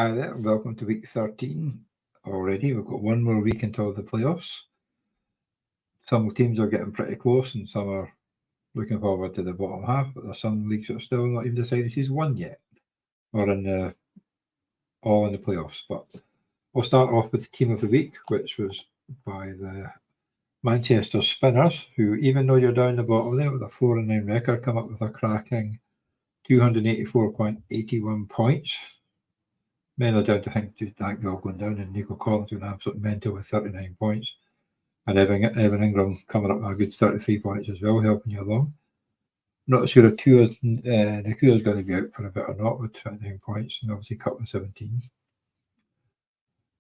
Hi there, welcome to week 13 already. We've got one more week until the playoffs. Some teams are getting pretty close and some are looking forward to the bottom half, but there's some leagues that are still not even decided who's won yet or all in the playoffs. But we'll start off with Team of the Week, which was by the Manchester Spinners, who, even though you're down the bottom there with a 4-9 record, come up with a cracking 284.81 points. Men are down to think that girl going down, and Nico Collins going absolute mental with 39 points. And Evan Ingram coming up with a good 33 points as well, helping you along. Not sure if Nakua's going to be out for a bit or not with 29 points, and obviously Cup with 17.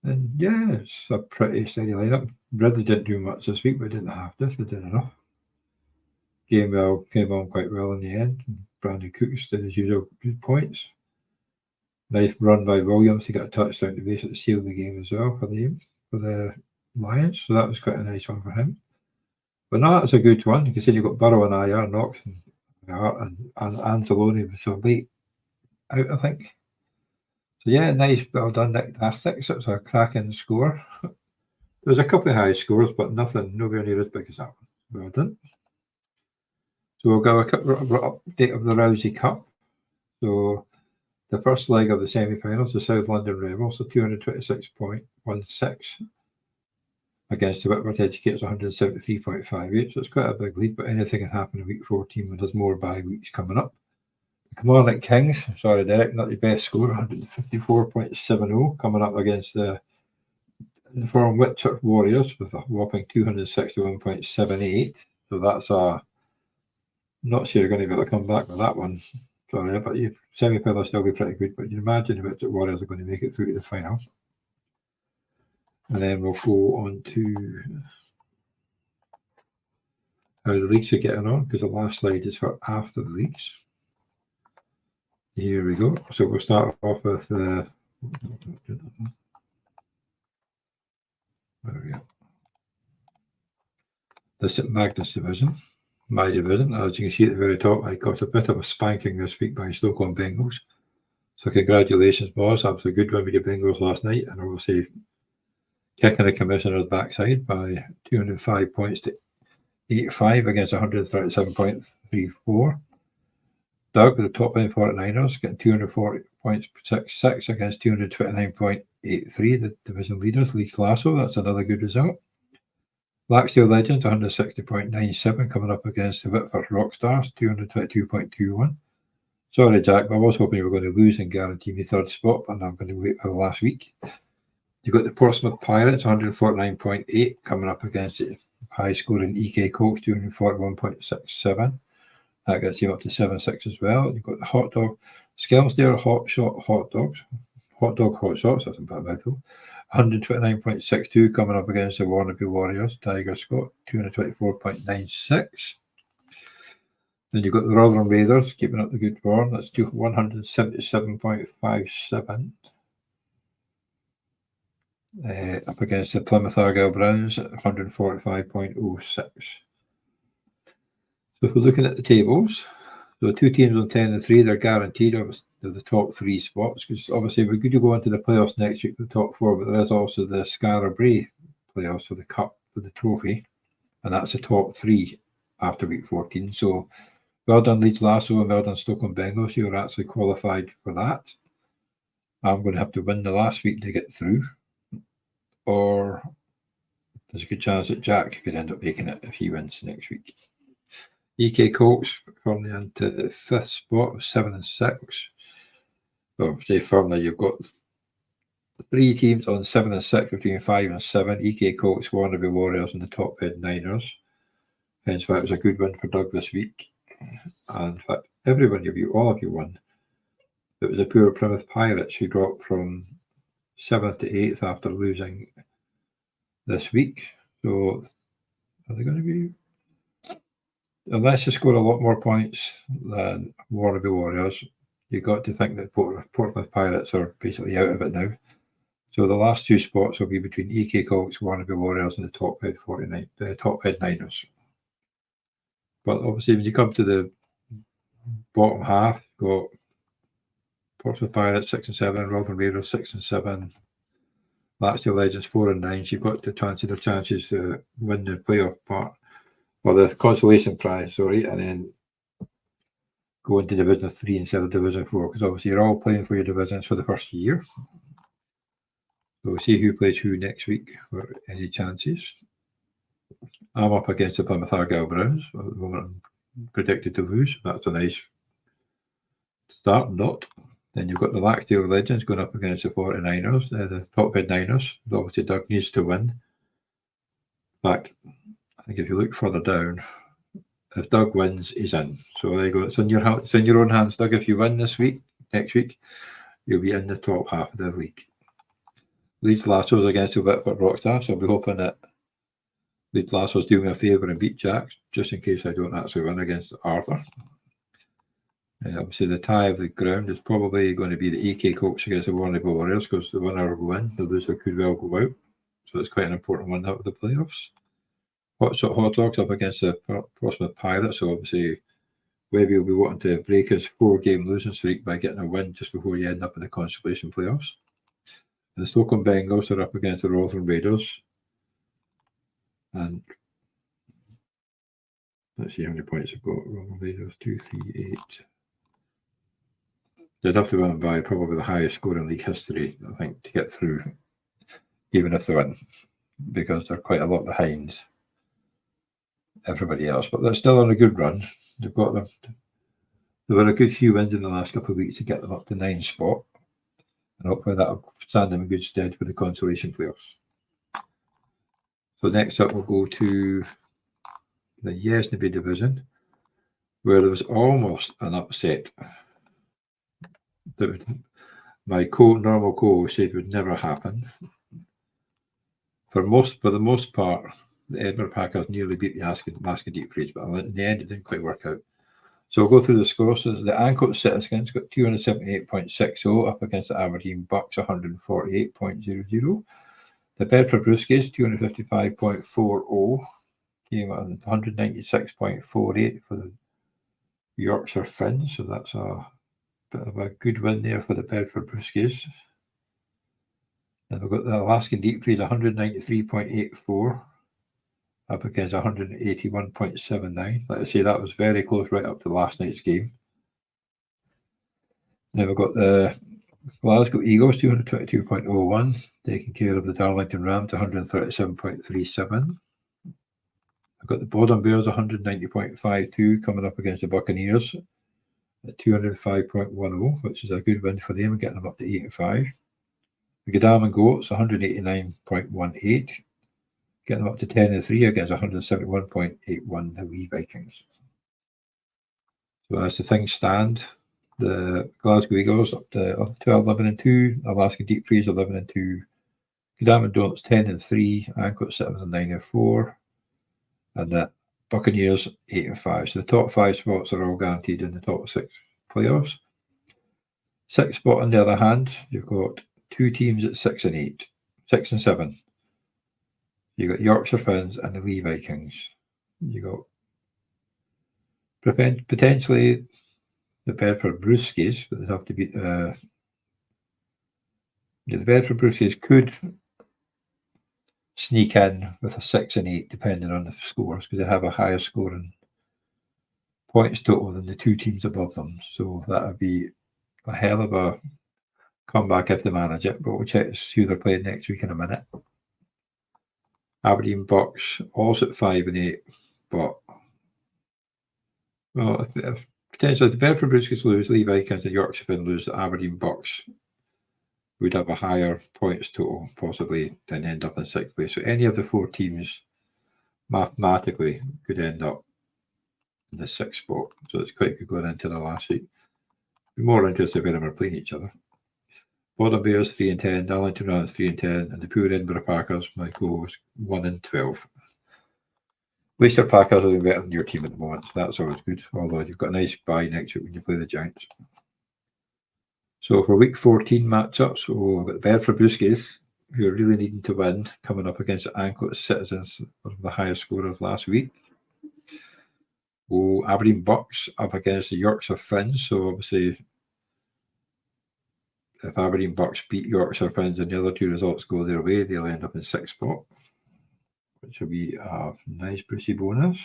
And yeah, it's a pretty steady lineup. Ridley didn't do much this week, but didn't have to. They did enough. Gamewell came on quite well in the end. Brandon Cooks did his usual good points. Nice run by Williams. He got a touchdown to basically seal the game as well for the Lions. So that was quite a nice one for him. But no, that's a good one. You can see you've got Burrow and IR, Knox and Anzalone was so late out, I think. So yeah, nice, well done, Nick Dastics. It was a cracking score. There was a couple of high scores, but nowhere near as big as that one. Well done. So we'll go a quick update of the Rousey Cup. So the first leg of the semi-finals, the South London Rebels, so 226.16 against the Whitworth Educators, 173.58. So it's quite a big lead, but anything can happen in week 14 when there's more bye weeks coming up. The Kilmarnock Kings, sorry Derek, not the best score, 154.70, coming up against the informed Whitchurch Warriors with a whopping 261.78. So that's not sure you're going to be able to come back with that one. Sorry, but your semi-final will still be pretty good, but you imagine the Whitchurch Warriors are going to make it through to the final. And then we'll go on to how the leagues are getting on, because the last slide is for after the leagues. Here we go. So we'll start off with the St Magnus division, my division. As you can see at the very top, I got a bit of a spanking this week by Stoke-on Bengals. So congratulations, boss. That was a good win with your Bengals last night, and obviously kicking the Commissioner's backside by 205 points to 85 against 137.34. Doug with the top line 49ers getting 240.66 against 229.83. The division leaders, Leeds Lasso, that's another good result. Blacksteel Legends 160.97 coming up against the Whitford Rockstars 222.21. Sorry, Jack, but I was hoping you were going to lose and guarantee me third spot, but I'm going to wait for the last week. You've got the Portsmouth Pirates 149.8 coming up against the high scoring EK Colts 241.67. That gets you up to 7-6 as well. You've got the Hot Dog Skelmersdale Hot Dogs, Hot Shots, that's a bit of a mouthful. 129.62 coming up against the Warrnambool Warriors, Tiger Scott 224.96. Then you've got the Rotherham Raiders keeping up the good form. That's 177.57. Up against the Plymouth Argyle Browns at 145.06. So if we're looking at the tables, so the two teams on 10 and 3, they're guaranteed the top 3 spots, because obviously we're good to go into the playoffs next week with the top 4, but there is also the Scarra Bray playoffs for the cup, for the trophy, and that's the top 3 after week 14. So well done Leeds Lasso and well done Stoke-on Bengals, you're actually qualified for that. I'm going to have to win the last week to get through, or there's a good chance that Jack could end up making it if he wins next week. EK Colts firmly into the 5th spot, 7-6. Well, say firmly, you've got 3 teams on 7-6 between 5 and 7. EK Colts, Warrnambool Warriors, and the top head Niners. Hence why it was a good win for Doug this week. And in fact, all of you won. It was the poor Plymouth Pirates who dropped from 7th to 8th after losing this week. So are they going to be? Unless you score a lot more points than Warrnambool Warriors, you've got to think that Portsmouth Pirates are basically out of it now. So the last 2 spots will be between EK Colts, Warrnambool Warriors, and the top head Niners. But obviously, when you come to the bottom half, you've got Portsmouth Pirates 6 and 7, Rotherham Raiders 6 and 7, Lancashire Legends 4 and 9. So you've got to fancy their chances to win the playoff part, or the consolation prize, sorry, and then go into Division 3 instead of Division 4, because obviously you're all playing for your divisions for the first year. So we'll see who plays who next week for any chances. I'm up against the Plymouth Argyle Browns. At the moment, I'm predicted to lose. That's a nice start, not. Then you've got the Lancashire Legends going up against the 49ers, the top head Niners. Obviously, Doug needs to win. In fact, I think if you look further down, if Doug wins, he's in. So there you go. It's in your own hands, Doug. If you win next week, you'll be in the top half of the league. Leeds Lassos against the Whitford Rockstar, so I'll be hoping that Leeds Lassos do me a favour and beat Jacks, just in case I don't actually win against Arthur. Obviously, the tie of the ground is probably going to be the AK Colts against the OrkneyBowl Warriors, because the winner will win, the loser could well go out. So it's quite an important one out of the playoffs. Hot Dogs up against the Portsmouth Pirates, so obviously Webby will be wanting to break his 4-game losing streak by getting a win just before you end up in the consolation playoffs. The Stockholm Bengals are up against the Rotherham Raiders. And let's see how many points they've got. Rotherham Raiders, 2, 3, 8. They'd have to win by probably the highest score in league history, I think, to get through, even if they win, because they're quite a lot behind everybody else. But they're still on a good run. They've had a good few wins in the last couple of weeks to get them up to 9th spot. And hopefully that'll stand them in good stead for the consolation playoffs. So next up, we'll go to the Yesneby division, where there was almost an upset that my normal co-host said would never happen. For the most part, the Edinburgh Packers nearly beat the Ascot Deep Freeze, but in the end, it didn't quite work out. So we'll go through the scores. So the Ancoats Citizens got 278.60 up against the Aberdeen Bucks 148.00. The Bedford Brewskis 255.40 came at 196.48 for the Yorkshire Finns. So that's a bit of a good win there for the Bedford Brewskis. And we've got the Alaskan Deep Freeze 193.84. Up against 181.79. Like I say, that was very close right up to last night's game. Then we've got the Glasgow Eagles 222.01, taking care of the Darlington Rams 137.37. I've got the Bodom Bears 190.52 coming up against the Buccaneers at 205.10, which is a good win for them, getting them up to 85. The Godalming Goats 189.18. Getting them up to 10-3 against 171.81 the Wee Vikings. So as the things stand, the Glasgow Eagles up to 11-2, Alaska Deep Freeze 11-2, Godalming Donuts 10-3, Ancoats Citizens 9-4, and the Buccaneers 8-5. So the top 5 spots are all guaranteed in the top 6 playoffs. 6th spot on the other hand, you've got 2 teams at 6 and 8, 6 and 7. You got Yorkshire Finns and the Wee Vikings. You got potentially the Bedford Brewskis, but they'd have to beat the Bedford Brewskis could sneak in with a 6 and 8 depending on the scores, because they have a higher scoring points total than the 2 teams above them. So that would be a hell of a comeback if they manage it, but we'll check who they're playing next week in a minute. Aberdeen Bucks also at 5 and 8, but well, if potentially if the Bedford Brewskis lose, Lee Vikings and Yorkshire Finn lose, the Aberdeen Bucks would have a higher points total, possibly, than end up in 6th place. So any of the 4 teams mathematically could end up in the 6th spot. So it's quite good going into the last week. Be more interested when we're playing each other. Bodom Bears 3-10, Darlington Rams 3-10, and the poor Edinburgh Packers, my co-host, 1-12. Leicester Packers are better than your team at the moment, so that's always good. Although you've got a nice bye next week when you play the Giants. So for week 14 matchups, we've got the Bedford Brewskis, who are really needing to win, coming up against the Ancoats Citizens, one of the highest scorers last week. Aberdeen Bucks up against the Yorkshire Finns, so obviously if Aberdeen Bucks beat Yorkshire Friends and the other two results go their way, they'll end up in 6th spot, which will be a nice Brucey bonus.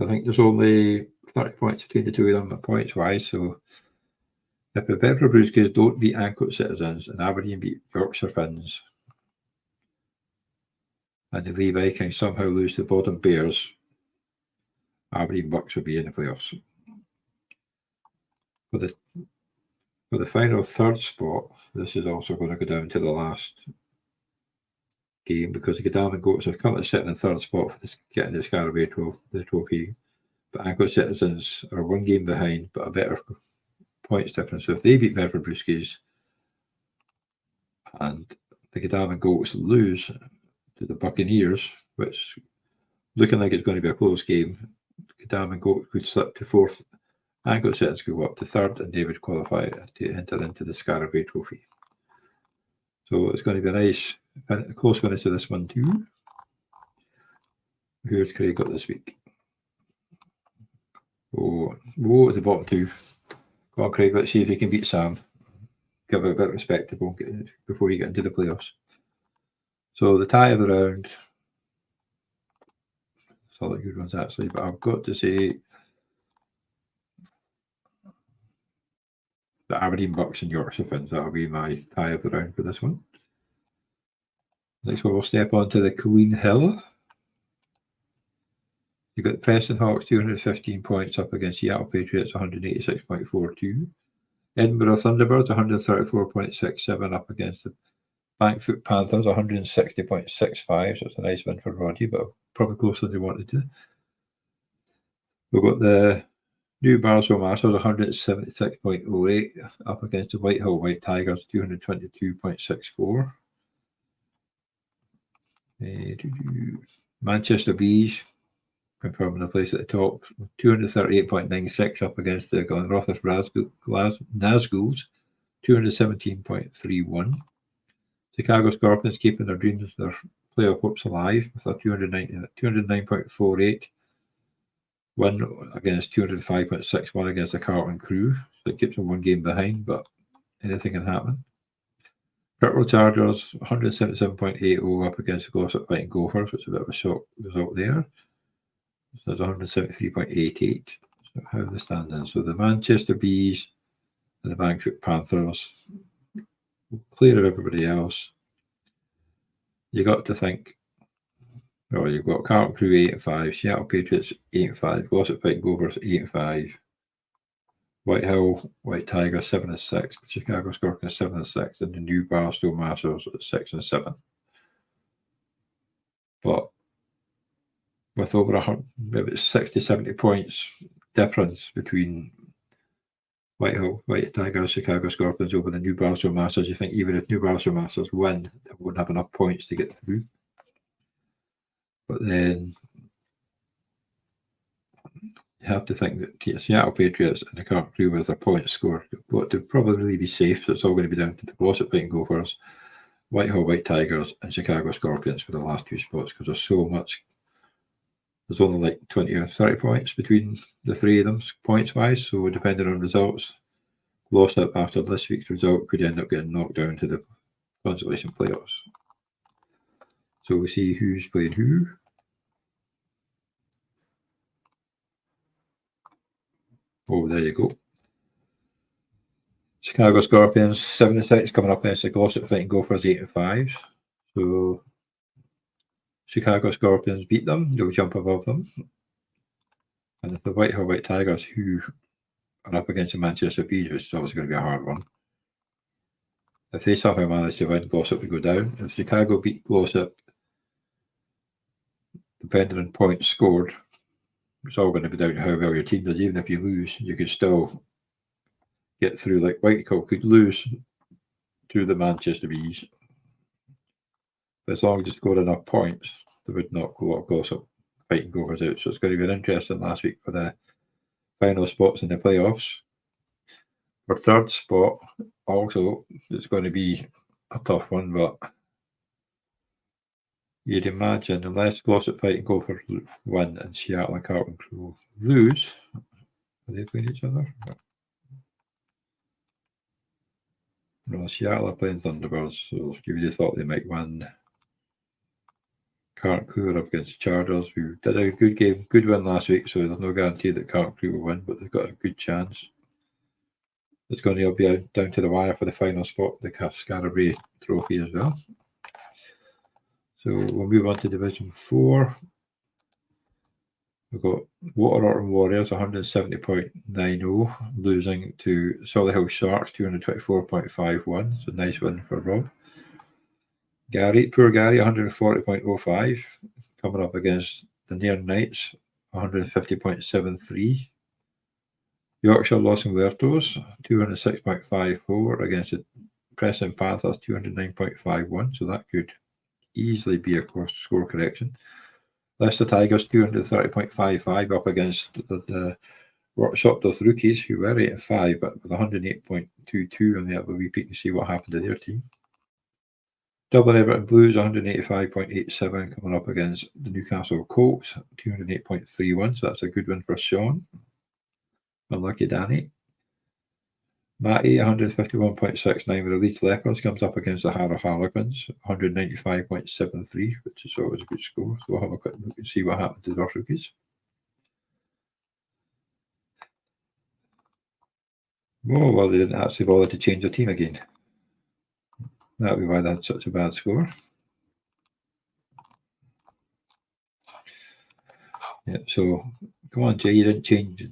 I think there's only 30 points between the two of them points-wise, so if the Pepper Brewskis don't beat Ancoats Citizens and Aberdeen beat Yorkshire Friends, and the Lee Vikings somehow lose to the Bottom Bears, Aberdeen Bucks will be in the playoffs. For the final 3rd spot, this is also going to go down to the last game because the Godalming Goats are currently sitting in 3rd spot for getting the Scarborough trophy, but Ancoats Citizens are 1 game behind, but a better points difference. So if they beat Pepper Brewskis and the Godalming Goats lose to the Buccaneers, which looking like it's going to be a close game, Godalming Goats could slip to 4th. Ancoats Citizens could go up to 3rd, and they would qualify to enter into the Scarborough Trophy. So it's going to be a nice, close finish to this one too. Who's Craig got this week? Oh, at the bottom 2. Go on, Craig, let's see if he can beat Sam. Give it a bit of respect before you get into the playoffs. So the tie of the round, it's all the good ones actually, but I've got to say the Aberdeen Bucks and Yorkshire Finns, that'll be my tie of the round for this one. Next one, we'll step on to the Queen Hill. You've got the Preston Hawks, 215 points up against Seattle Patriots, 186.42. Edinburgh Thunderbirds, 134.67 up against the Bankfoot Panthers, 160.65. So it's a nice win for Roddy, but probably closer than they wanted to. We've got the New Barstow Masters, 176.08 up against the Whitehall White Tigers, 222.64. Manchester Bees confirming a place at the top, 238.96 up against the Glenrothes Nazguls, 217.31. Chicago Scorpions keeping their dreams, their playoff hopes alive with a 209.48 win against 205.61 against the Carlton Crew. So it keeps them 1 game behind, but anything can happen. Purple Chargers, 177.80 up against the Glossop Fighting Gophers, which is a bit of a shock result there. So there's 173.88. So how they stand in. So the Manchester Bees and the Bankfoot Panthers clear of everybody else. You got to think, you've got Carlton Crew 8-5, Seattle Patriots 8-5, Glossop Fighting Gophers 8-5, Whitehall White Tigers 7-6, Chicago Scorpions 7-6, and the New Barstow Masters at 6-7. But with over 60-70 points difference between Whitehall White Tigers, Chicago Scorpions over the New Barstow Masters, you think even if New Barstow Masters win, they wouldn't have enough points to get through. But then you have to think that Seattle Patriots and the Carlton Crew with their points scored, what to probably be safe, so it's all going to be down to the Glossop Fighting Gophers, Whitehall White Tigers, and Chicago Scorpions for the last 2 spots, because there's so much. There's only like 20 or 30 points between the 3 of them, points-wise, so depending on results, Glossop after this week's result could end up getting knocked down to the consolation playoffs. So we see who's playing who. Oh, there you go. Chicago Scorpions 7-6 coming up against the Glossop Fighting Gophers 8-5. So Chicago Scorpions beat them, they'll jump above them. And if the Whitehall White Tigers, who are up against the Manchester Bees, which is obviously going to be a hard one, if they somehow manage to win, Glossop will go down. If Chicago beat Glossop, depending on points scored, it's all going to be down to how well your team does. Even if you lose, you could still get through. Like Whitehall could lose to the Manchester Bees, but as long as you scored enough points, they would not go Glossop Fighting Gophers out. So it's going to be an interesting last week for the final spots in the playoffs. For 3rd spot, also, it's going to be a tough one, but you'd imagine unless Glossop Fighting Gophers win and Seattle and Carlton Crew lose, are they playing each other? No, Seattle are playing Thunderbirds, so you would have thought they might win. Cartcrew up against Chargers. We did a good game, good win last week, so there's no guarantee that Cartcrew will win, but they've got a good chance. It's going to be down to the wire for the final spot, the Scarabree Trophy as well. So we'll move on to Division 4. We've got Orkney Warriors 170.90, losing to Solihull Sharks 224.51. So nice win for Rob. Poor Gary 140.05, coming up against the Near Knights 150.73. Yorkshire Lawson Wertos 206.54 against the Preston Panthers 209.51. So that could easily be a score correction. Leicester Tigers 230.55 up against the Workshop of Rookies, who were 8-5, but with 108.22 on the upper repeat and see what happened to their team. Dublin Everton Blues 185.87 coming up against the Newcastle Colts 208.31, so that's a good win for Sean. Unlucky Danny. Matty 151.69 with the Leeds Leopards comes up against the Harrow Harlequins 195.73, which is always a good score. So we'll have a quick look and see what happened to the Rookies. Oh, well, they didn't actually bother to change their team again. That would be why they had such a bad score. Yeah, so come on, Jay, you didn't change.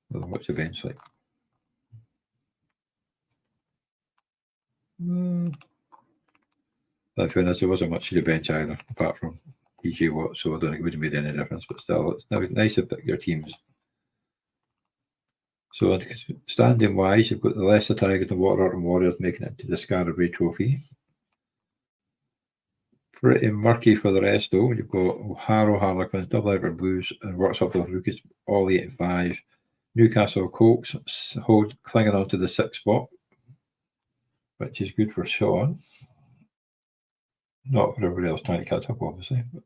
Well, what's the bench like? But fairness, there wasn't much to the bench either, apart from DJ Watt, so I don't think it would have made any difference. But still, it's nice to pick your teams. So standing wise, you've got the Leicester Tigers and Orkney Warriors making it to the Scarabree Trophy. Pretty murky for the rest though. You've got Harrow Harlequins, Dublin Everton Blues, and Workshop of Rookies, all 8-5. Newcastle Colts clinging on to the 6th spot, which is good for Sean. Not for everybody else trying to catch up, obviously. But,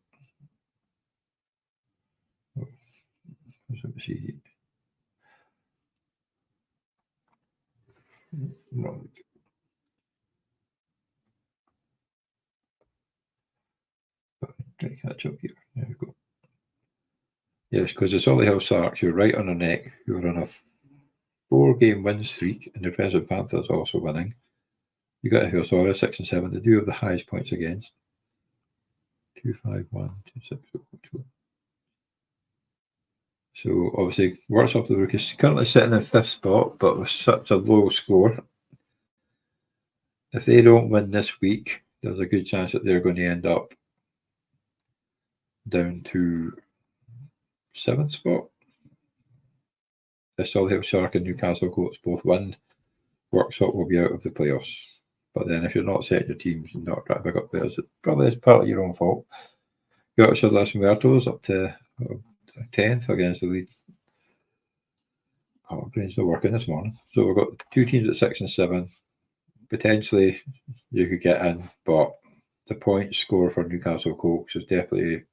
let me see. No. Trying to catch up here. There we go. Yes, because the Solihull Sharks, you're right on the neck. You're on a 4-game win streak, and the Preston Panthers also winning. You got to feel sorry, 6 and 7. They do have the highest points against. 2-5-1, 2-6, 2. So obviously, Workshop of the Rookies currently sitting in 5th spot, but with such a low score. If they don't win this week, there's a good chance that they're going to end up down to 7th spot. If Solihull Shark and Newcastle Colts both win, Workshop will be out of the playoffs. But then if you're not setting your teams and not trying to pick up players, it probably is partly your own fault. Yorkshire Lawson Wertos up to 10th against the Leeds. Oh, my brain's not working this morning. So we've got 2 teams at 6 and 7. Potentially you could get in, but the point score for Newcastle Colts is definitely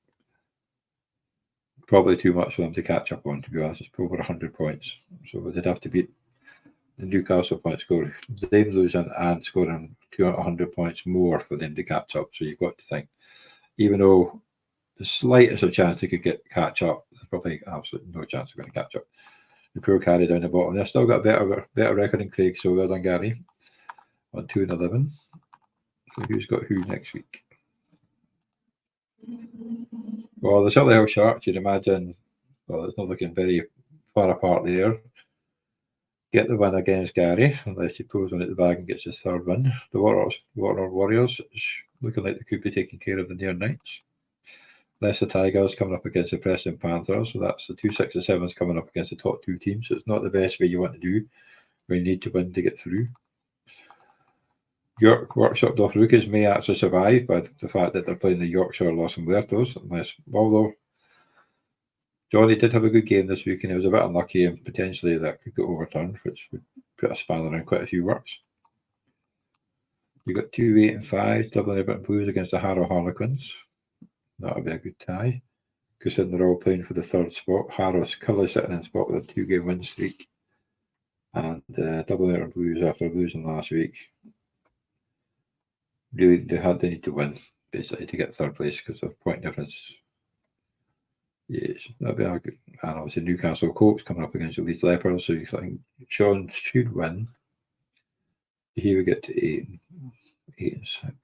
probably too much for them to catch up on, to be honest. It's over 100 points. So they'd have to beat the Newcastle point score. Them losing and scoring 200 points more for them to catch up. So you've got to think, even though the slightest of chance they could catch up, there's probably absolutely no chance they're going to catch up. The poor carry down the bottom. They've still got a better record than Craig, so well done, Gary. On 2 and 11. So who's got who next week? Well, the Solihull Sharks, you'd imagine, well, it's not looking very far apart there. Get the win against Gary, unless he pulls one at the bag and gets his 3rd win. The Orkney Warriors looking like they could be taking care of the Near Knights. Leicester Tigers coming up against the Preston Panthers, so that's the 2 6 and 7s coming up against the top 2 teams. So it's not the best way you want to do when you need to win to get through. York Workshop of Rookies may actually survive by the fact that they're playing the Yorkshire Lawson Wertos, although Johnny did have a good game this week and he was a bit unlucky and potentially that could get overturned, which would put a spanner in quite a few works. You got 2 8 and 5 Dublin Everton Blues against the Harrow Harlequins. That'll be a good tie, considering they're all playing for the 3rd spot. Harrow's currently sitting in spot with a 2-game win streak, And Double Letter Blues, after losing last week, really they need to win basically to get third place because of point difference. Yes, that'd be a good. And obviously Newcastle Colts coming up against the Leeds Leopards, so you think Sean should win. Here we get to 8 and 6.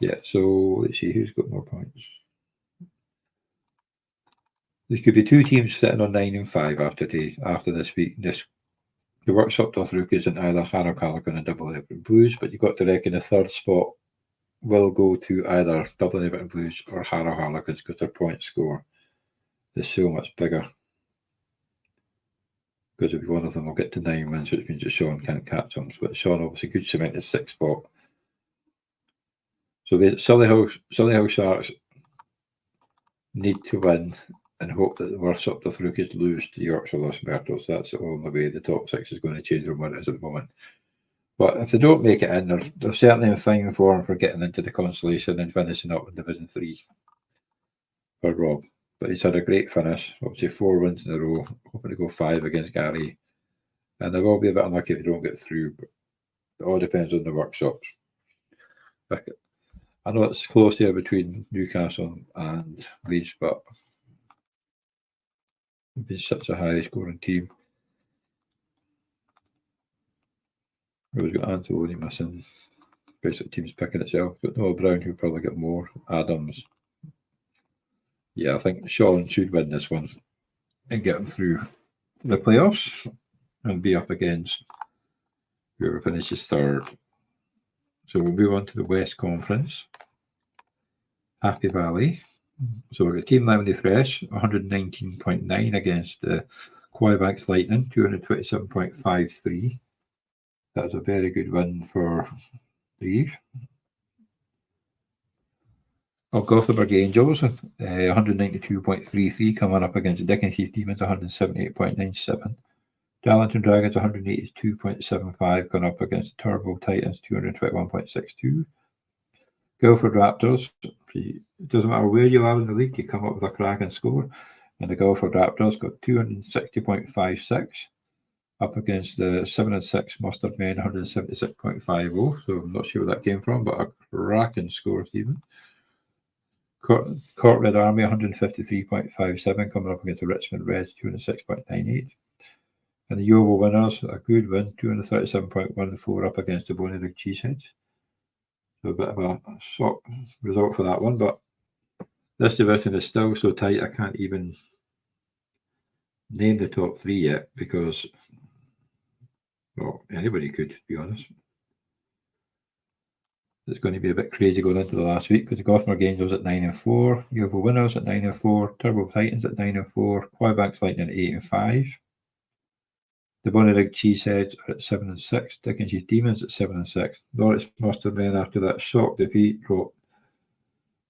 Yeah, so let's see who's got more points. There could be 2 teams sitting on 9 and 5 after this week. The workshop doth rookies in either Harrow Calican and Double Everton Blues, but you've got to reckon the third spot will go to either Double Everton Blues or Harrow Harlequins because their point score is so much bigger. Because if one of them will get to 9 wins, which means that Sean can't catch them. But Sean obviously could cement his 6th spot. So the Solihull Sharks need to win and hope that the workshop doth rookies lose to Yorkshire Los Muertos. That's the only way the top 6 is going to change from what it is at the moment. But if they don't make it in, they're certainly in fine form for getting into the consolation and finishing up in Division 3 for Rob. But he's had a great finish, obviously 4 wins in a row, hoping to go 5 against Gary. And they will be a bit unlucky if they don't get through, but it all depends on the workshops. I know it's close here between Newcastle and Leeds, but it's been such a high scoring team. We've got Anthony missing. Basically, team's picking itself. Got Noah Brown, who'll probably get more. Adams. Yeah, I think Sean should win this one and get him through the playoffs and be up against whoever finishes third. So we'll move on to the West Conference. Happy Valley. So we've got Team Lemony Fresh, 119.9 against the Quaybanks Lightning, 227.53. That was a very good win for Reeve. Gothenburg Angels, 192.33 coming up against Dickensheath Demons, 178.97. Darlington Dragons, 182.75 going up against Turbo Titans, 221.62. Guildford Raptors, it doesn't matter where you are in the league, you come up with a cracking score. And the Guildford Raptors got 260.56 up against the 7 and 6 Mustard Men, 176.50. So I'm not sure where that came from, but a cracking score, Stephen. Cork Red Army, 153.57 coming up against the Richmond Reds, 206.98. And the Yeovil Winners, a good win, 237.14 up against the Bonnyrigg Cheeseheads. So a bit of a shock result for that one, but this division is still so tight I can't even name the top 3 yet because, well, anybody could, to be honest. It's going to be a bit crazy going into the last week because the Gothenburg Angels at 9 and 4, Yeovil Winners at 9 and 4, Turbo Titans at 9 and 4, Quaybanks Lightning at 8 and 5. The Bonnyrigg Cheeseheads are at 7 and 6, Dickensheath Demons at 7 and 6. Norwich Mustard Men, after that shock defeat, dropped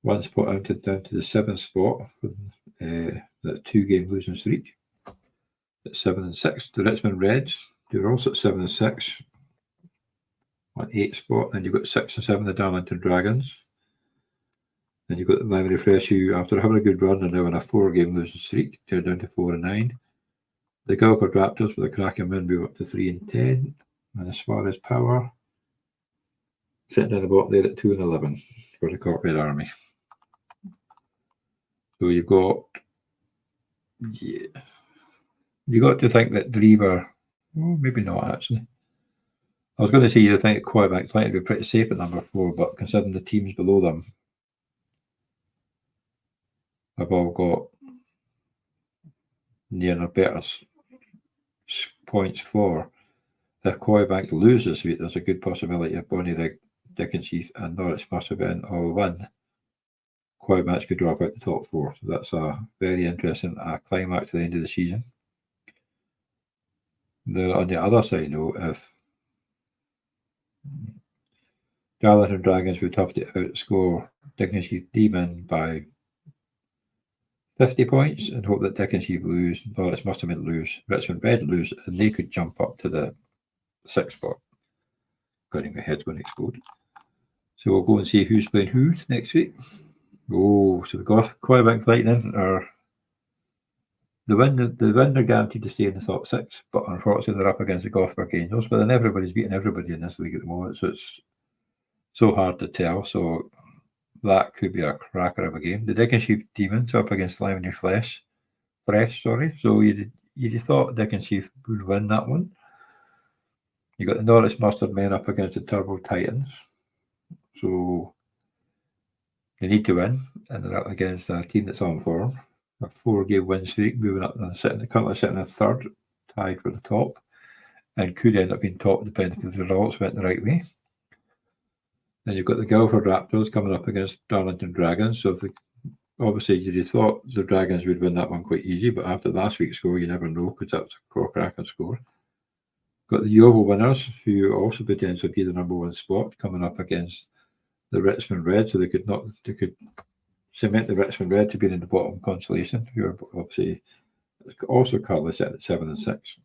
1 spot down to the 7th spot with that 2-game losing streak at 7 and 6. The Richmond Reds, they were also at 7 and 6. On 8th spot, then you've got 6 and 7, the Darlington Dragons. Then you've got the Lemony Fresh, who, after having a good run, are now on a 4-game losing streak. They're down to 4 and 9. The Guildford Raptors, with a cracking win, move up to 3 and 10. And as far as power, sitting down the bottom there at 2 and 11 for the Cork Red Army. So you've got, you got to think that Drever, well, maybe not actually. I was going to say you think Quaybanks Lightning would be pretty safe at number 4, but considering the teams below them have all got near or better points for, if Quaybanks loses this week, there's a good possibility if Bonnyrigg, Dickensheath and Norwich Mustard Men all win, Quaybanks could drop out the top 4. So that's a very interesting climax to the end of the season. Then on the other side, though, if Darlington Dragons would have to outscore Dickensheath Demon by 50 points and hope that Dickensheath lose, Norwich Mustard Men lose, Richmond Red lose, and they could jump up to the 6th spot. Getting my head's going to explode. So we'll go and see who's playing who next week. Oh, so the Quaybanks Lightning are The win, they're guaranteed to stay in the top six, but unfortunately they're up against the Gothburg Angels. But then everybody's beating everybody in this league at the moment, so it's so hard to tell. So that could be a cracker of a game. The Dickensheath Demons up against Limey Fresh. So you'd thought Dickensheath would win that one. You got the Norwich Mustard Men up against the Turbo Titans. So they need to win, and they're up against a team that's on form. A 4-game win streak, moving up and currently sitting in third, tied for the top, and could end up being top depending if the results went the right way. Then you've got the Guildford Raptors coming up against Darlington Dragons. So obviously you thought the Dragons would win that one quite easy, but after last week's score, you never know because that was a cracking score. Got the Yeovil Winners, who also potentially be the number one spot, coming up against the Richmond Red, so they could cement the Richmond Red to be in the bottom consolation, who are obviously also currently set at 7 and 6.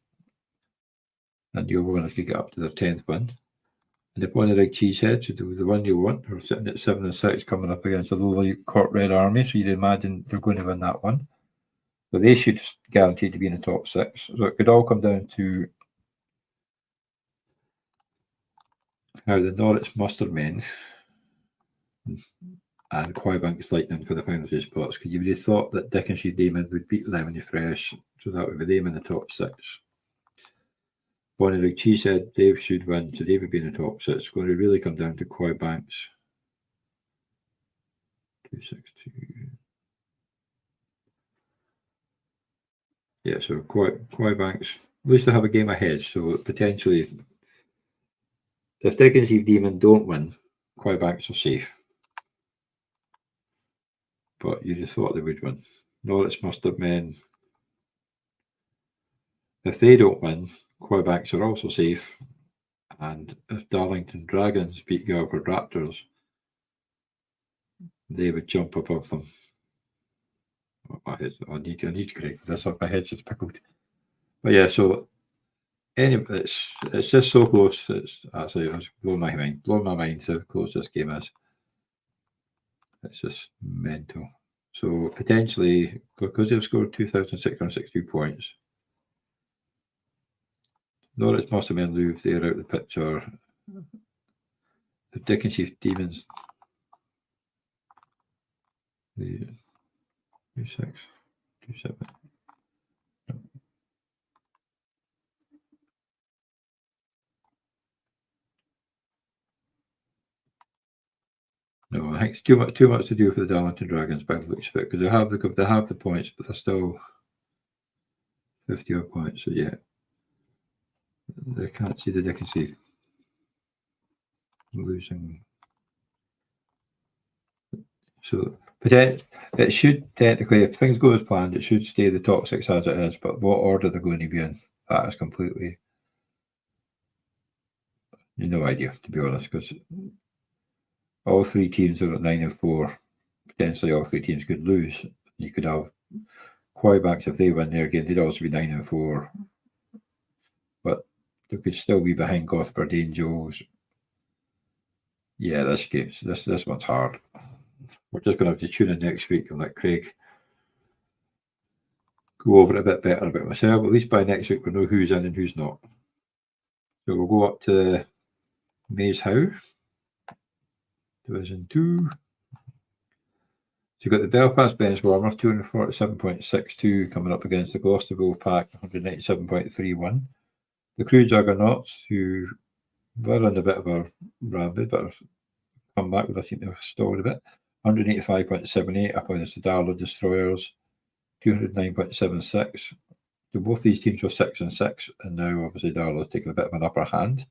And Yeovil Winners could get up to their 10th win. And the Bonnyrigg Cheeseheads, who the one you want, are sitting at 7 and 6, coming up against the lowly Court Red Army, so you'd imagine they're going to win that one. But they should guarantee to be in the top 6. So it could all come down to how the Norwich Mustard Men and Quaybanks Lightning for the final 2 spots, because you would have thought that Dickensheath Damon would beat Lemony Fresh, so that would be them in the top 6. Bonnyrigg Cheesehead, they should win, so they would be in the top 6. It's going to really come down to Quaybanks. 262. Yeah, so Quaybanks, at least they have a game ahead, so potentially, if Dickensheath Demon don't win, Quaybanks are safe. But you just thought they would win. Norwich Mustard Men, if they don't win, Quaybanks are also safe. And if Darlington Dragons beat Guildford Raptors, they would jump above them. I need to correct this up. My head's just pickled. But yeah, so anyway, it's just so close. It's blowing my mind how close this game is. It's just mental. So potentially, because they've scored 2,662 points, Norwich must have been loose. They're out of the picture. The Dickensheath Demons. 2-6, 2-7. No, I think it's too much to do for the Darlington Dragons by the looks of it, because they have the points, but they're still 50 odd points. So yeah, they can't see the Dickensheath losing. So it should technically, if things go as planned, it should stay the top 6 as it is. But what order they're going to be in, that is completely no idea, to be honest, because all 3 teams are at 9 and 4. Potentially, all 3 teams could lose. You could have Quaybanks, if they win their game, they'd also be 9 and 4. But they could still be behind Gothburg Angels. Yeah, this one's hard. We're just going to have to tune in next week and let Craig go over it a bit better about myself. At least by next week, we'll know who's in and who's not. So we'll go up to Maze Howe, Division 2. So you've got the Belfast Benchwarmers, 247.62, coming up against the Gloucesterville Pack, 197.31. The Crew Juggernauts, who were on a bit of a rampage, but have come back with, I think they've stalled a bit, 185.78 up against the Darlow Destroyers, 209.76. So both these teams were 6 and 6, and now obviously Darlow's taking a bit of an upper hand.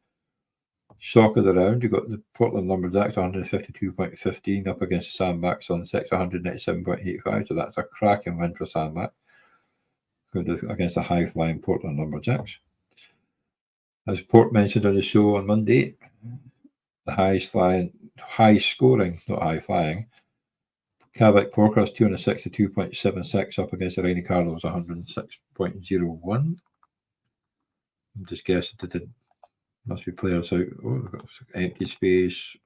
Shock of the round, you've got the Portland Lumberjacks 152.15 up against the Sandbacks on 6, 197.85. So that's a cracking win for Sandback against the high-flying Portland Lumberjacks. As Port mentioned on the show on Monday, the high-scoring, not high-flying, Cavic Porkers 262.76 up against the Rainy Carlos 106.01. I'm just guessing that it must be players out. Oh, we've got empty space.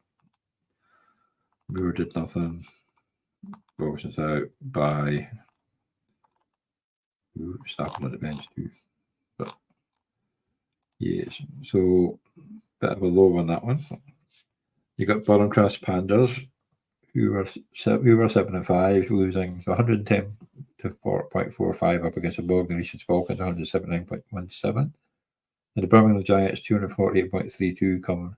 Moore did nothing. Robinson's out by Stafford on the bench too. But yes, so bit of a low on that one. You got Burncrest Pandas, who were 7-5, losing 110 to 4.45 up against the Bognor Regis Falcons 179.17. And the Birmingham Giants 248.32 coming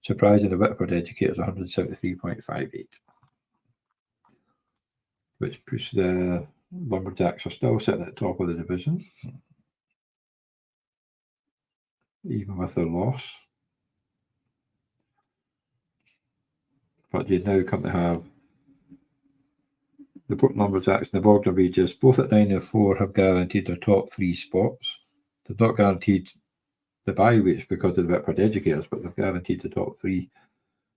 surprising the Whitford Educators 173.58. Which puts the Lumberjacks are still sitting at the top of the division, even with their loss. But you now come to have the Port Lumberjacks and the Bognor Regis, both at 9 and 4, have guaranteed their top 3 spots. They've not guaranteed the bye weeks because of the Whitford Educators, but they've guaranteed the top 3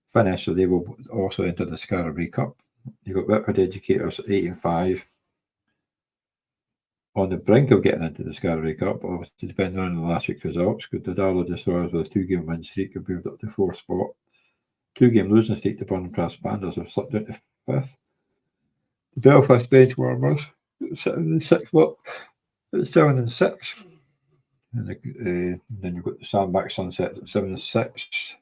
finish, so they will also enter the Scarabray Cup. You've got Whitford Educators 8 and 5. On the brink of getting into the Scarabray Cup, obviously depending on the last week's results, because the Darlow Destroyers with a 2-game win streak have moved up to 4th spot. 2-game losing streak, the Burncrest Pandas have slipped down to 5th. The Belfast Benchwarmers sitting in 6th spot at 7 and 6. And then you've got the Sandbach Sunset at 7 and 6.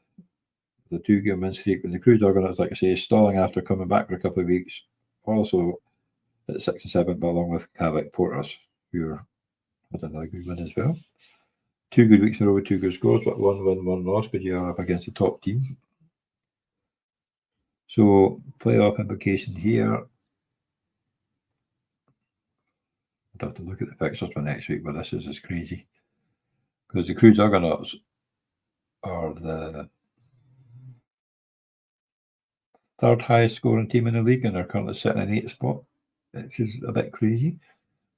The 2-game win streak with the Crew Juggernauts, like I say, stalling after coming back for a couple of weeks. Also at 6 and 7, but along with Cavite Porters, who had another good win as well. 2 good weeks in a row with 2 good scores, but 1 win, 1 loss, because you are up against the top team. So, playoff implication here. I'd have to look at the fixtures for next week, but this is just crazy. Because the Crew Juggernauts are the 3rd highest scoring team in the league, and they're currently sitting in 8th spot. Which is a bit crazy.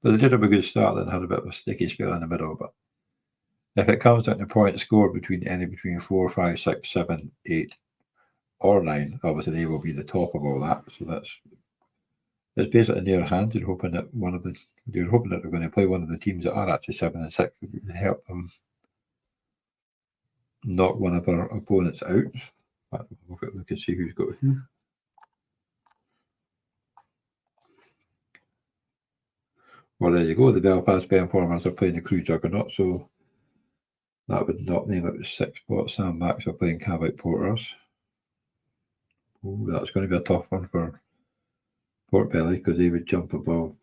But they did have a good start, then had a bit of a sticky spell in the middle. But if it comes down to points scored between 4, 5, 6, 7, 8, or 9, obviously they will be the top of all that. So it's basically in their hands. You're hoping that they're going to play one of the teams that are actually 7 and 6 to help them knock one of our opponents out. But we can see who's got who. Well, there you go. The Belfast Benchwarmers are playing the Crew Juggernaut, so that would knock them out to 6 spots. Sandbachs are playing Cavite Porters. Oh, that's going to be a tough one for Portbelly, because they would jump above,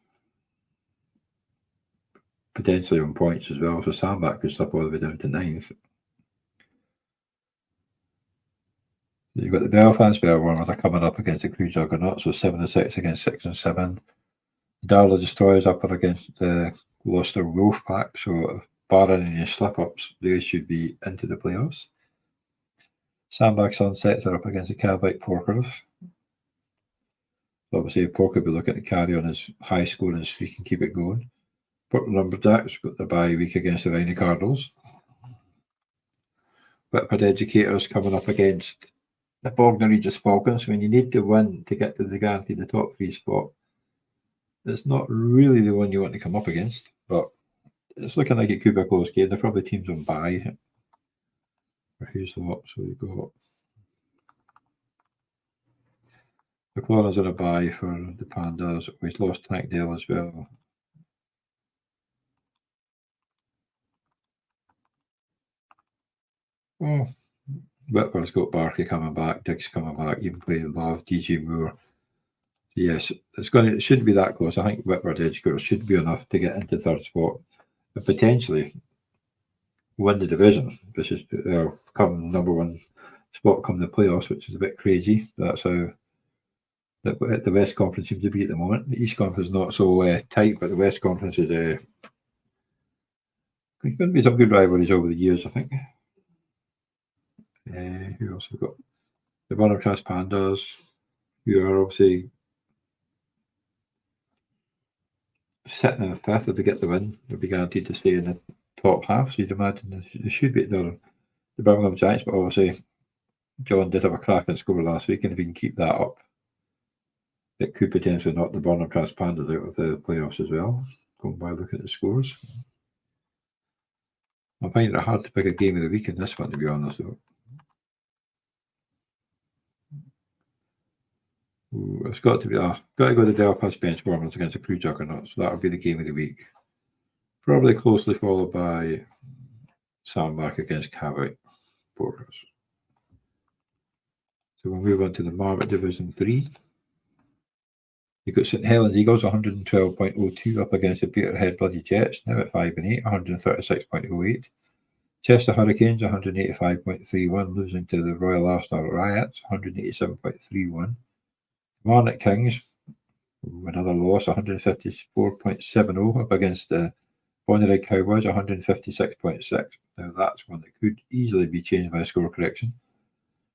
potentially on points as well. So Sandbach could slip all the way down to 9th. You've got the Belfast Benchwarmers are coming up against the Crew Juggernaut, so 7 and 6 against 6 and 7. Darlow Destroyers up against the Gloucester Wolfpack, so barring any slip-ups, they should be into the playoffs. Sandbach Sunsets are up against the Cavite Porkers. Obviously, Porker will be looking to carry on his high scoring streak and keep it going. Port Lumberjacks got the bye week against the Rhino Cardinals. Whitford Educators coming up against the Bognor Regis Falcons. When you need to win to get to the guaranteed the top 3 spot, it's not really the one you want to come up against, but it's looking like it could be a close game. They're probably teams on bye. Who's the lot? So you've got the Cloners on a bye for the Pandas. We've lost Tankdale as well. Oh, Whitford's got Barkley coming back, Dick's coming back, even playing Love, DJ Moore. Yes, it shouldn't be that close. I think Whitford Educators should be enough to get into 3rd spot and potentially win the division, which is come number 1 spot come the playoffs, which is a bit crazy. That's how the West Conference seems to be at the moment. The East Conference is not so tight, but the West Conference is there's going to be some good rivalries over the years, I think. Who else have we got? The Burncrest Pandas, who are obviously sitting in 5th. If they get the win, they'll be guaranteed to stay in the top half. So you'd imagine they should beat the Birmingham Giants, but obviously John did have a cracking score last week, and if he can keep that up, it could potentially knock the Burncrest Pandas out of the playoffs as well, going by looking at the scores. I'm finding it hard to pick a game of the week in this one, to be honest, though. It's got to go to the Belfast Benchwarmers against the Crew Juggernaut, so that'll be the game of the week. Probably closely followed by Sandbach against Cavite Porters. So we'll move on to the Marmot Division 3. You've got St Helens Eagles 112.02 up against the Peterhead Bloody Jets, now at 5-8, 136.08. Chester Hurricanes 185.31, losing to the Royal Arsenal Riots 187.31. Marnock Kings, another loss, 154.70 up against the Bonnyrigg Cowboys 156.6. Now that's one that could easily be changed by a score correction.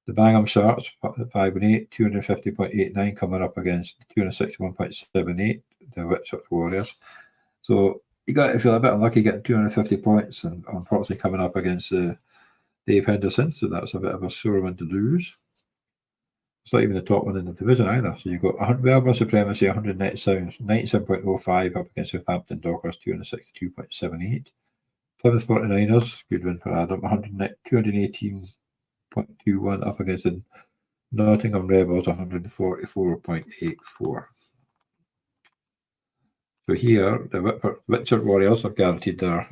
The Bangham Sharks at 5-8, 250.89 coming up against 261.78, the Whitchurch Warriors. So you got to feel a bit unlucky getting 250 points and unfortunately coming up against Dave Henderson. So that's a bit of a sore one to lose. It's not even the top one in the division either. So you've got Melbourne Supremacy 97.05 up against Southampton Dockers 262.78. Plymouth 49ers, good win for Adam, 218.21 up against the Nottingham Rebels 144.84. So here, the Whitchurch Warriors have guaranteed their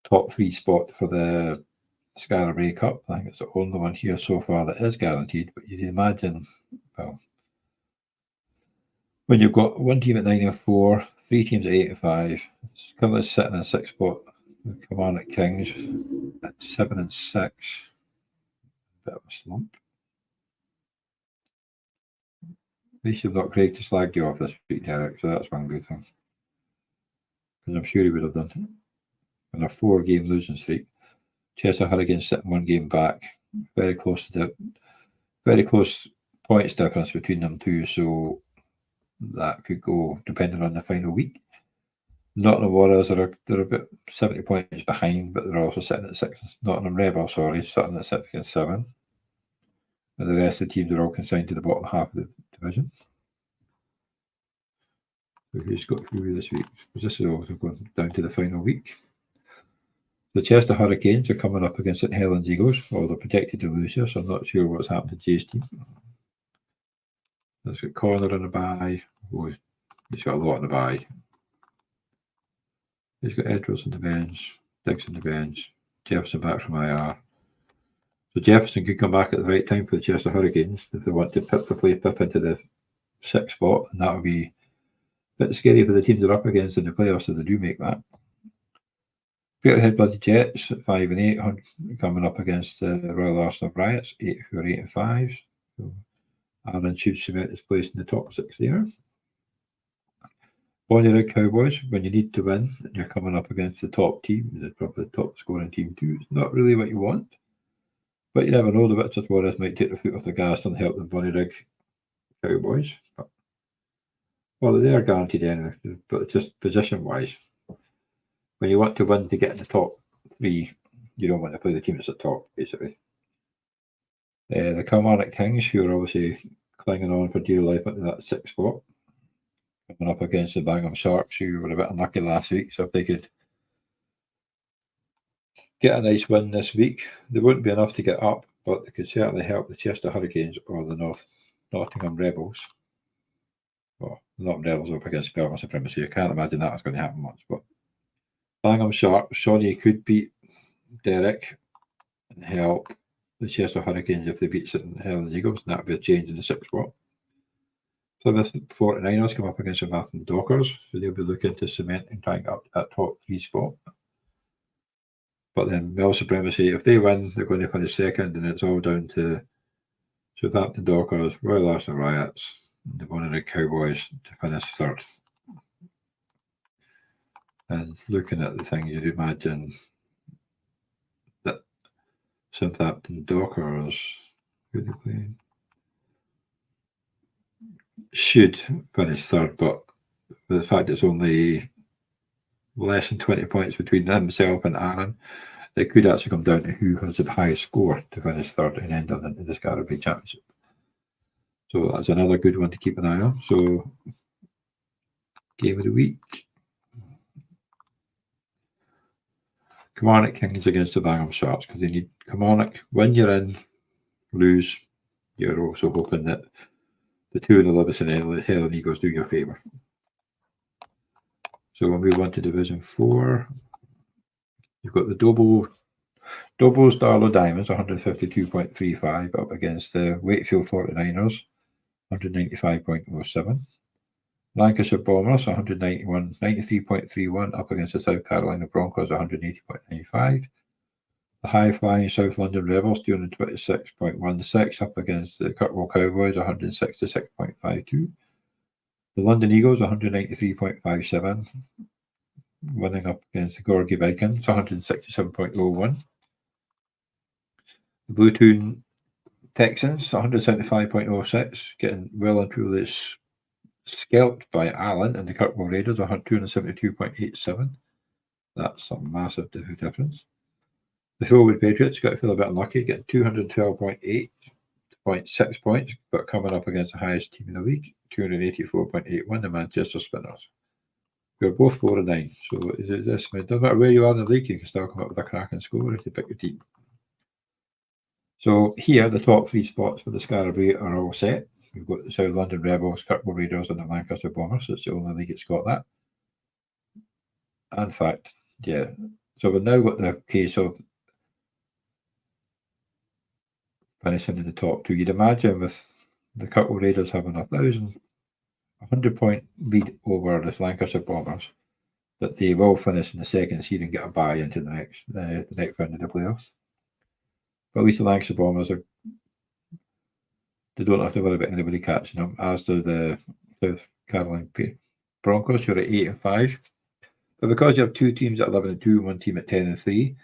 top 3 spot for the Scarborough Cup. I think it's the only one here so far that is guaranteed, but you'd imagine, well, when you've got one team at 9-4, 3 teams at 8-5, Cumberland sitting in 6th spot, Kilmarnock Kings at 7-6, bit of a slump. At least you've got Craig to slag you off this week, Derek, so that's one good thing. Because I'm sure he would have done. On a 4-game losing streak. Chester Hurricanes sitting 1 game back. Very close points difference between them two, so that could go depending on the final week. Nottingham Warriors they're about 70 points behind, but they're also sitting at 6. Nottingham Rebels, sitting at 6 and 7. And the rest of the teams are all consigned to the bottom half of the division. So who's got through this week? Because this is also going down to the final week. The Chester Hurricanes are coming up against St Helens Eagles. Well, they're projected to lose here, so I'm not sure what's happened to Jay's team. Let's get Corner on the bye. Oh, he's got a lot on the bye. He's got Edwards on the bench, Diggs on the bench, Jefferson back from IR. So Jefferson could come back at the right time for the Chester Hurricanes if they want to play Pip into the 6th spot, and that would be a bit scary for the teams they're up against in the playoffs if they do make that. Peterhead Bloody Jets at 5-8, coming up against the Royal Arsenal Riots, 8-5. So Aaron should cement his place in the top 6 there. Bonnyrigg Cowboys, when you need to win and you're coming up against the top team, probably the top scoring team too, it's not really what you want. But you never know, the Whitchurch Warriors might take the foot off the gas and help the Bonnyrigg Cowboys. But, well, they are guaranteed anyway, but it's just position-wise. When you want to win to get in the top 3, you don't want to play the team that's at the top, basically. The Kilmarnock Kings, who are obviously clinging on for dear life into that 6th spot, coming up against the Bangham Sharks, who were a bit unlucky last week. So if they could get a nice win this week, they wouldn't be enough to get up, but they could certainly help the Chester Hurricanes or the Nottingham Rebels. Well, the Nottingham Rebels up against Melbourne Supremacy. I can't imagine that was going to happen much, but Bangham Sharks, Shawnee could beat Derek and help the Chester Hurricanes if they beat St Helens Eagles, and that would be a change in the 6th spot. Plymouth 49ers come up against Southampton Dockers, so they'll be looking to cement and try and get up to that top 3 spot. But then Mel Supremacy, if they win, they're going to finish 2nd, and it's all down to Southampton Dockers, Royal Arsenal Riots, and the Bonnyrigg Cowboys to finish 3rd. And looking at the thing, you'd imagine that Southampton Dockers, who they playing, should finish 3rd, but the fact it's only less than 20 points between himself and Aaron, it could actually come down to who has the highest score to finish 3rd and end up in the Scarborough Championship. So that's another good one to keep an eye on. So, game of the week. Kilmarnock Kings against the Bangham Sharks, because they need Kilmarnock. When you're in, lose, you're also hoping that the 2 and the Livingston and Helen Eagles do you a favour. So we'll move on to Division 4. You've got the Dobos Darlow Diamonds, 152.35, up against the Wakefield 49ers, 195.07. Lancashire Bombers, 93.31, up against the South Carolina Broncos, 180.95. The high-flying South London Rebels, 226.16, up against the Kirkwall Cowboys, 166.52. The London Eagles, 193.57, winning up against the Gorgie Vikings, 167.01. The Blue Toon Texans, 175.06, getting well and truly scalped by Allen and the Kirkwall Raiders, 272.87. That's a massive difference. The Fullwood Patriots got to feel a bit unlucky, getting 212.6 points, but coming up against the highest team in the league, 284.81, the Manchester Spinners. We're both 4-9, so is it this? It doesn't matter where you are in the league, you can still come up with a cracking score if you pick your team. So here, the top 3 spots for the Scarabee are all set. We've got the South London Rebels, Kirkwall Raiders, and the Lancaster Bombers. It's the only league that's got that. In fact, yeah. So we've now got the case of finishing in the top 2. You'd imagine with the Kirkwall Raiders having a 100-point lead over the Lancaster Bombers, that they will finish in the second seed and get a bye into the next round of the playoffs. But at least the Lancaster Bombers they don't have to worry about anybody catching them, as do the South Carolina Broncos, who are at 8-5. But because you have 2 teams at 11-2 and 1 team at 10-3,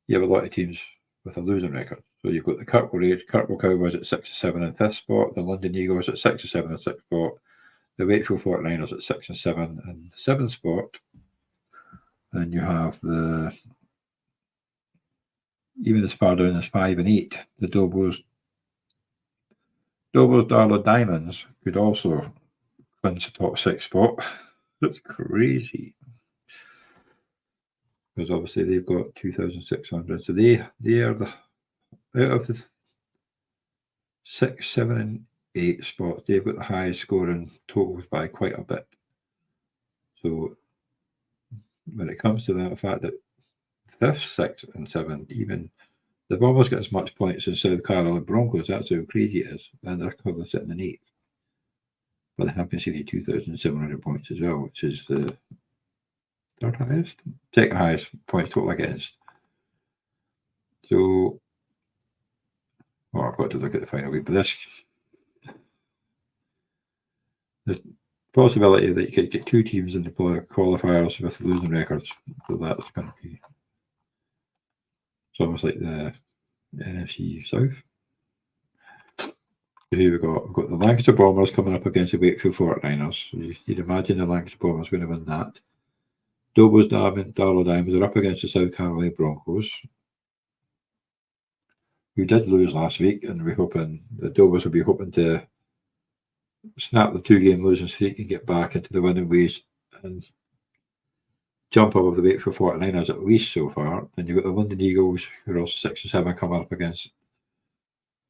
you have a lot of teams with a losing record. So you've got the Kirkwall Cowboys at 6-7 in 5th spot, the London Eagles at 6-7 in 6th spot, the Wakefield 49ers at 6-7 in 7th spot, and you have even as far down as 5-8, the Dobos Darlow Diamonds could also clinch the top 6 spot. That's crazy. Because obviously they've got 2,600. So they are the out of the 6, 7, and 8 spots, they've got the highest scoring totals by quite a bit. So when it comes to the fact that 5th, 6th, and 7th, even they've almost got as much points as South Carolina Broncos. That's how crazy it is. And they're currently sitting in 8th. But they have conceded 2,700 points as well, which is the third highest, second highest points total against. So, I've got to look at the final week, but there's possibility that you could get 2 teams in the qualifiers with losing records. So that's going to be, it's almost like the NFC South. Here we've got the Lancaster Bombers coming up against the Wakefield 49ers. So you'd imagine the Lancaster Bombers going to win that. Dobos Darlow Diamonds are up against the South Carolina Broncos, who did lose last week, and we're hoping the Dobos will be hoping to snap the 2-game losing streak and get back into the winning ways and jump above the Wakefield 49ers at least so far. And you've got the London Eagles, who are also 6-7, coming up against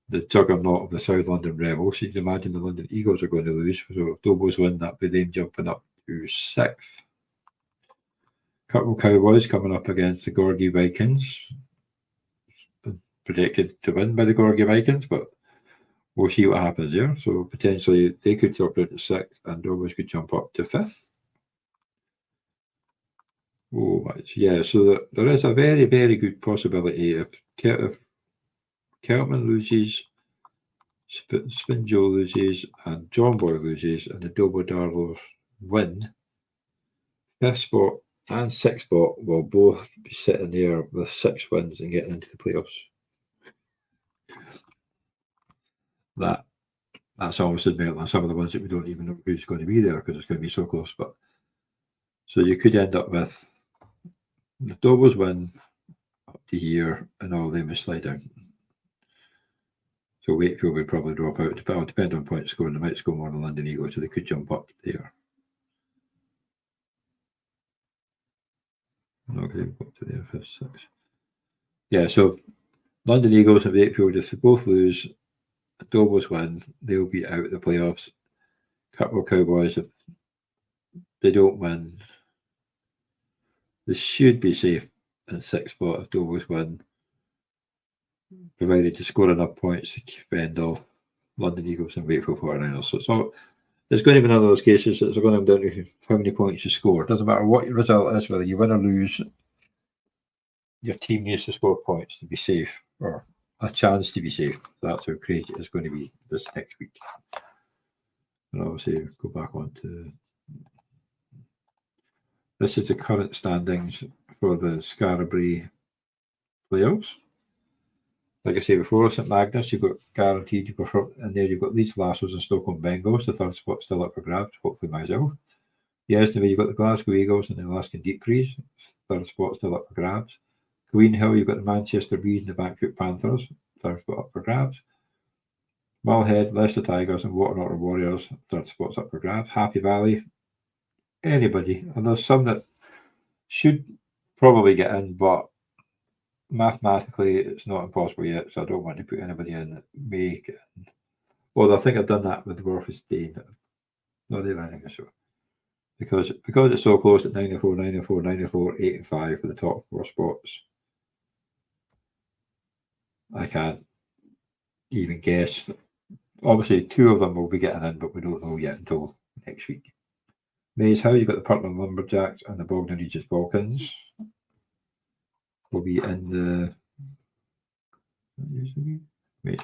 the juggernaut of the South London Rebels. So you can imagine the London Eagles are going to lose. So if Dobos win, that by them jumping up to 6th. Kirkwall Cowboys coming up against the Gorgie Vikings. Predicted to win by the Gorgie Vikings, but we'll see what happens there. So potentially they could drop down to 6th and Dobos could jump up to 5th. Oh, yeah. So there is a very, very good possibility if Keltman loses, Spin Joe loses, and John Boy loses, and the Dobo Darlows win, 5th spot and 6th spot will both be sitting there with 6 wins and getting into the playoffs. That's almost better than some of the ones that we don't even know who's going to be there because it's going to be so close. But so you could end up with the Dobos win up to here and all them slide down. So Wakefield would probably drop out. It'll depend on point scoring. They might score more than London Eagles, so they could jump up there. Okay, up to there, 5th, 6th. Yeah, so London Eagles and Wakefield, if they both lose, Dobos win, they'll be out of the playoffs. Kirkwall Cowboys, if they don't win, they should be safe in 6th spot if Dover's win, provided to score enough points to fend off London Eagles and Wakefield 49ers. So it's going to be one of those cases that's going to come down to how many points you score. It doesn't matter what your result is, whether you win or lose, your team needs to score points to be safe, or a chance to be safe. That's how crazy it's going to be this next week. And obviously, go back on to this is the current standings for the Scarborough playoffs. Like I say before, St Magnus, you've got guaranteed, you've got, and there you've got Leeds Lassos and Stockholm Bengals, the 3rd spot still up for grabs, hopefully myself. Yes, you've got the Glasgow Eagles and the Alaskan Deep Freeze, 3rd spot still up for grabs. Greenhill, you've got the Manchester Bees and the Bankfoot Panthers, 3rd spot up for grabs. Malhead, Leicester Tigers and Waterloo Warriors, 3rd spot's up for grabs. Happy Valley, anybody. And there's some that should probably get in, but mathematically it's not impossible yet, so I don't want to put anybody in that may get in. Well, I think I've done that with Dwarfstein. Not even anything so. Because it's so close at 94, 94, 94, 8 and 5 for the top 4 spots. I can't even guess. Obviously, 2 of them will be getting in, but we don't know yet until next week. Maze Hill, you've got the Portland Lumberjacks and the Bogdan Regis Balkans. Will be in the. Wait.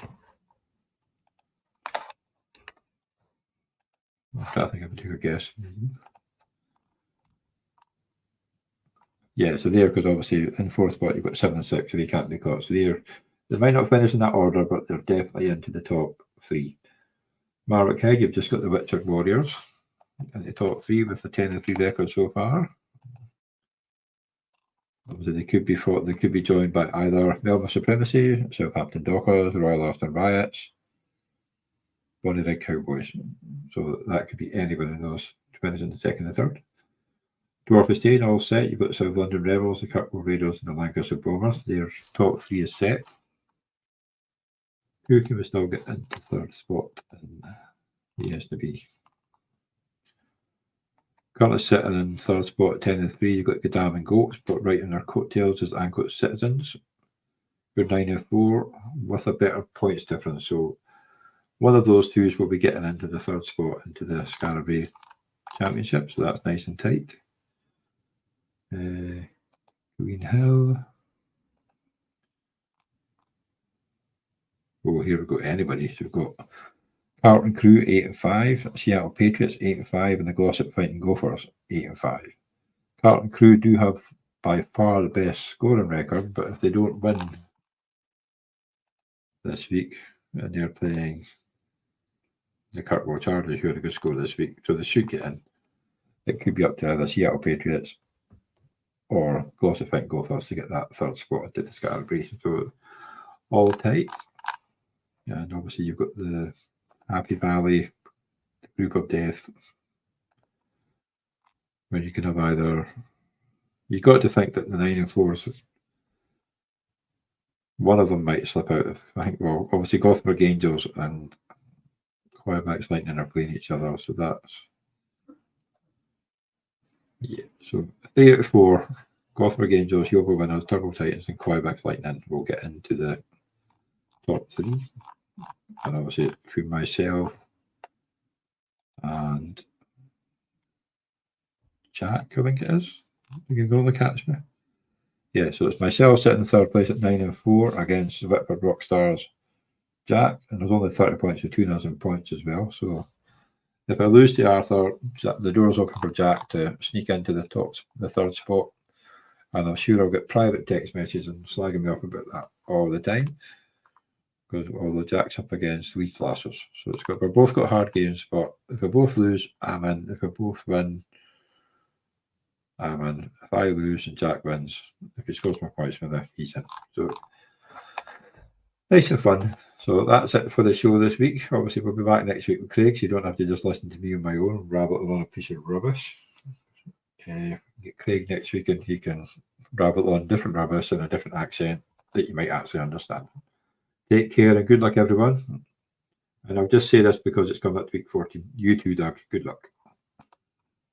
I think I would do a guess. Yeah, so there, because obviously in 4th spot you've got 7 and 6, so they can't be caught. So they might not finish in that order, but they're definitely into the top 3. Marwick Head, you've just got the Witcher Warriors in the top 3 with the 10 and 3 record so far. Obviously, they could be joined by either Melbourne Supremacy, Southampton Dockers, Royal Austin Riots, Bonnie Rig Cowboys. So that could be any one of those, depends on the 2nd and 3rd. Dwarfstein, all set. You've got South London Rebels, the Kirkwall Raiders, and the Lancashire Bombers. Their top 3 is set. Who can we still get into 3rd spot in the SNB? Currently sitting in 3rd spot, 10 and 3. You've got Gadam and Goats, but right on their coattails is Ancoats Citizens. You're 9 and 4 with a better points difference. So one of those 2s will be getting into the 3rd spot into the Scarborough Championship. So that's nice and tight. Greenhill. Oh, here we go. Anybody. So we've got Carlton Crew 8 and 5, Seattle Patriots 8 and 5, and the Glossop Fighting Gophers 8 and 5. Carlton Crew do have by far the best scoring record, but if they don't win this week, and they're playing the Kirkwall Chargers, who had a good score this week, so they should get in. It could be up to either Seattle Patriots or Glossop Fighting Gophers to get that 3rd spot into the Scarborough. So all tight. And obviously you've got the Happy Valley, the Group of Death, where you can have either. You've got to think that the 9 and 4s, one of them might slip out of. I think, well, obviously Gothenburg Angels and Quebec's Lightning are playing each other, so that's. Yeah, so 3 out of 4, Gothenburg Angels, Yogo Winners, Turbo Titans, and Quebec's Lightning will get into the top 3. And obviously through myself and Jack, I think it is. You can go to catch me. Yeah, so it's myself sitting in 3rd place at 9 and 4 against the Whitford Rockstars, Jack, and there's only 30 points for 2,000 points as well. So if I lose to Arthur, the door's open for Jack to sneak into the 3rd spot, and I'm sure I'll get private text messages and slagging me off about that all the time. Because although Jack's up against Leeds Lassos, so we've both got hard games, but if we both lose, I'm in. If we both win, I'm in. If I lose and Jack wins, if he scores more points than me, he's in. So nice and fun. So that's it for the show this week. Obviously, we'll be back next week with Craig, so you don't have to just listen to me on my own and rabble on a piece of rubbish. Get Craig next week and he can rabble on different rubbish in a different accent that you might actually understand. Take care and good luck, everyone. And I'll just say this because it's come up to week 14. You too, Doug. Good luck.